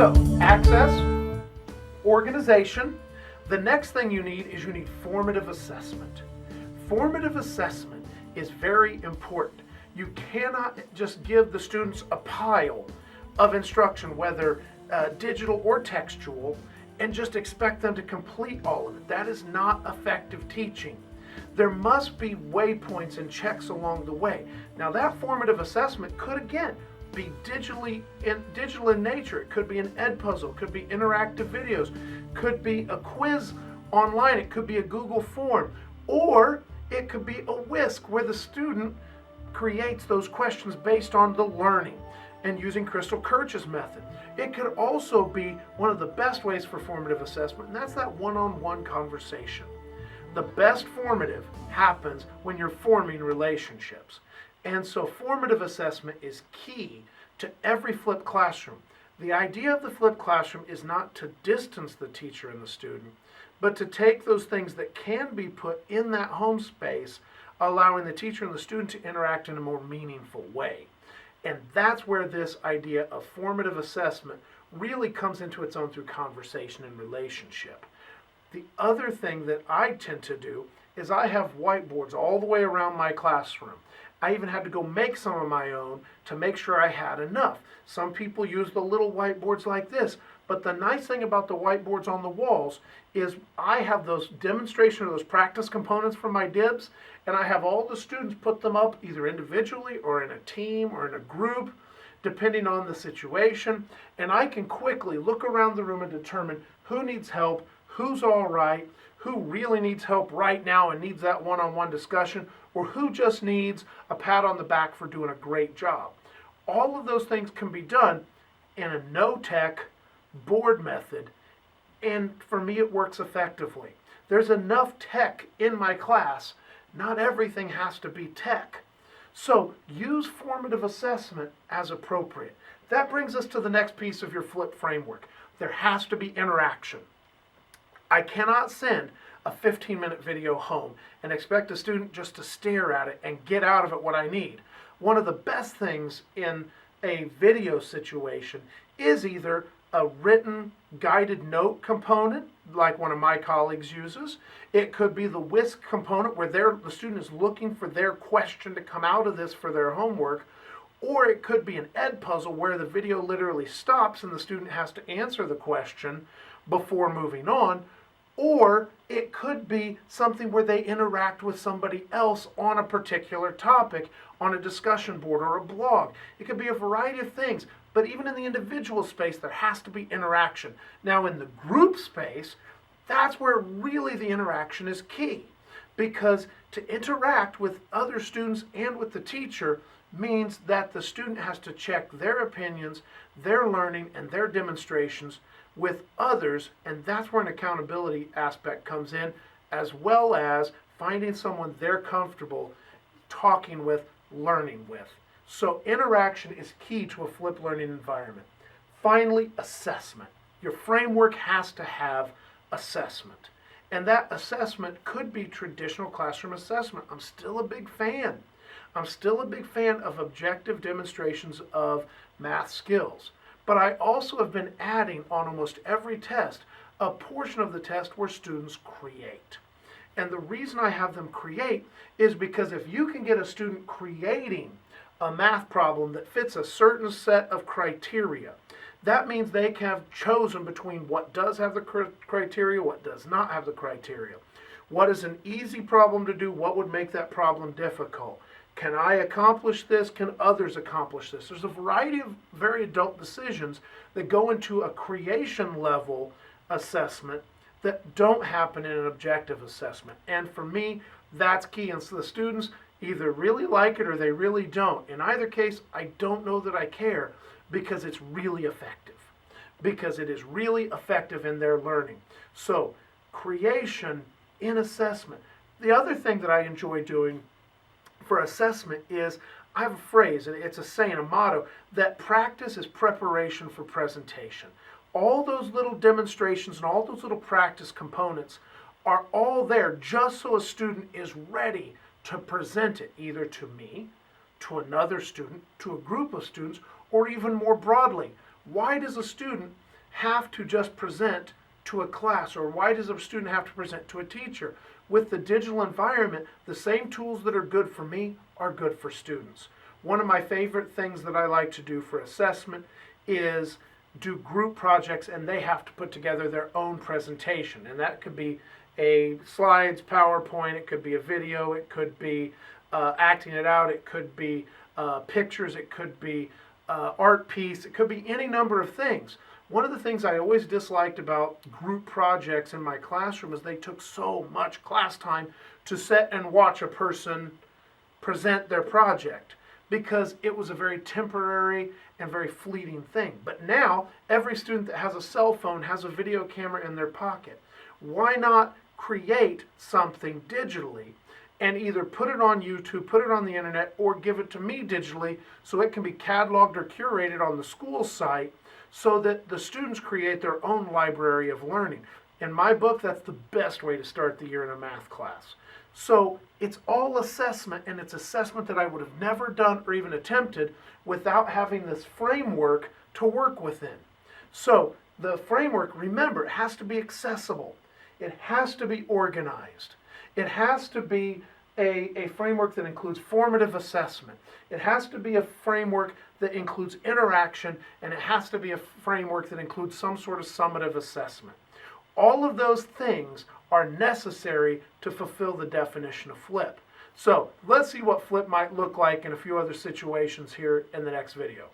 So, access, organization. The next thing you need is you need formative assessment. Formative assessment is very important. You cannot just give the students a pile of instruction, whether digital or textual, and just expect them to complete all of it. That is not effective teaching. There must be waypoints and checks along the way. Now that formative assessment could again be digital in nature. It could be an Edpuzzle, it could be interactive videos, could be a quiz online, it could be a Google form, or it could be a whisk where the student creates those questions based on the learning and using Crystal Kirch's method. It could also be one of the best ways for formative assessment, and that's that one-on-one conversation. The best formative happens when you're forming relationships. And so formative assessment is key to every flipped classroom. The idea of the flipped classroom is not to distance the teacher and the student, but to take those things that can be put in that home space, allowing the teacher and the student to interact in a more meaningful way. And that's where this idea of formative assessment really comes into its own through conversation and relationship. The other thing that I tend to do is I have whiteboards all the way around my classroom. I even had to go make some of my own to make sure I had enough. Some people use the little whiteboards like this, but the nice thing about the whiteboards on the walls is I have those demonstration or those practice components for my dibs, and I have all the students put them up either individually or in a team or in a group, depending on the situation, and I can quickly look around the room and determine who needs help, who's all right, who really needs help right now and needs that one-on-one discussion, or who just needs a pat on the back for doing a great job. All of those things can be done in a no-tech board method, and for me it works effectively. There's enough tech in my class. Not everything has to be tech. So use formative assessment as appropriate. That brings us to the next piece of your flip framework. There has to be interaction. I cannot send a 15-minute video home and expect a student just to stare at it and get out of it what I need. One of the best things in a video situation is either a written guided note component, like one of my colleagues uses. It could be the whisk component where the student is looking for their question to come out of this for their homework. Or it could be an Edpuzzle where the video literally stops and the student has to answer the question before moving on. Or it could be something where they interact with somebody else on a particular topic on a discussion board or a blog. It could be a variety of things, but even in the individual space, there has to be interaction. Now in the group space, that's where really the interaction is key, because to interact with other students and with the teacher means that the student has to check their opinions, their learning, and their demonstrations with others, and that's where an accountability aspect comes in, as well as finding someone they're comfortable talking with, learning with. So interaction is key to a flipped learning environment. Finally, assessment. Your framework has to have assessment. And that assessment could be traditional classroom assessment. I'm still a big fan. I'm still a big fan of objective demonstrations of math skills. But I also have been adding on almost every test a portion of the test where students create. And the reason I have them create is because if you can get a student creating a math problem that fits a certain set of criteria, that means they have chosen between what does have the criteria, what does not have the criteria. What is an easy problem to do? What would make that problem difficult? Can I accomplish this? Can others accomplish this? There's a variety of very adult decisions that go into a creation level assessment that don't happen in an objective assessment. And for me, that's key. And so the students either really like it or they really don't. In either case, I don't know that I care, because it's really effective. Because it is really effective in their learning. So creation in assessment. The other thing that I enjoy doing for assessment is, I have a phrase, and it's a saying, a motto, that practice is preparation for presentation. All those little demonstrations and all those little practice components are all there just so a student is ready to present it either to me, to another student, to a group of students, or even more broadly. Why does a student have to just present to a class, or why does a student have to present to a teacher? With the digital environment, the same tools that are good for me are good for students. One of my favorite things that I like to do for assessment is do group projects, and they have to put together their own presentation. And that could be a slides, PowerPoint, it could be a video, it could be acting it out, it could be pictures, it could be art piece, it could be any number of things. One of the things I always disliked about group projects in my classroom is they took so much class time to sit and watch a person present their project, because it was a very temporary and very fleeting thing. But now, every student that has a cell phone has a video camera in their pocket. Why not create something digitally and either put it on YouTube, put it on the internet, or give it to me digitally so it can be cataloged or curated on the school site, so that the students create their own library of learning. In my book, that's the best way to start the year in a math class. So it's all assessment, and it's assessment that I would have never done or even attempted without having this framework to work within. So the framework, remember, it has to be accessible. It has to be organized. It has to be a framework that includes formative assessment. It has to be a framework that includes interaction, and it has to be a framework that includes some sort of summative assessment. All of those things are necessary to fulfill the definition of flip. So let's see what flip might look like in a few other situations here in the next video.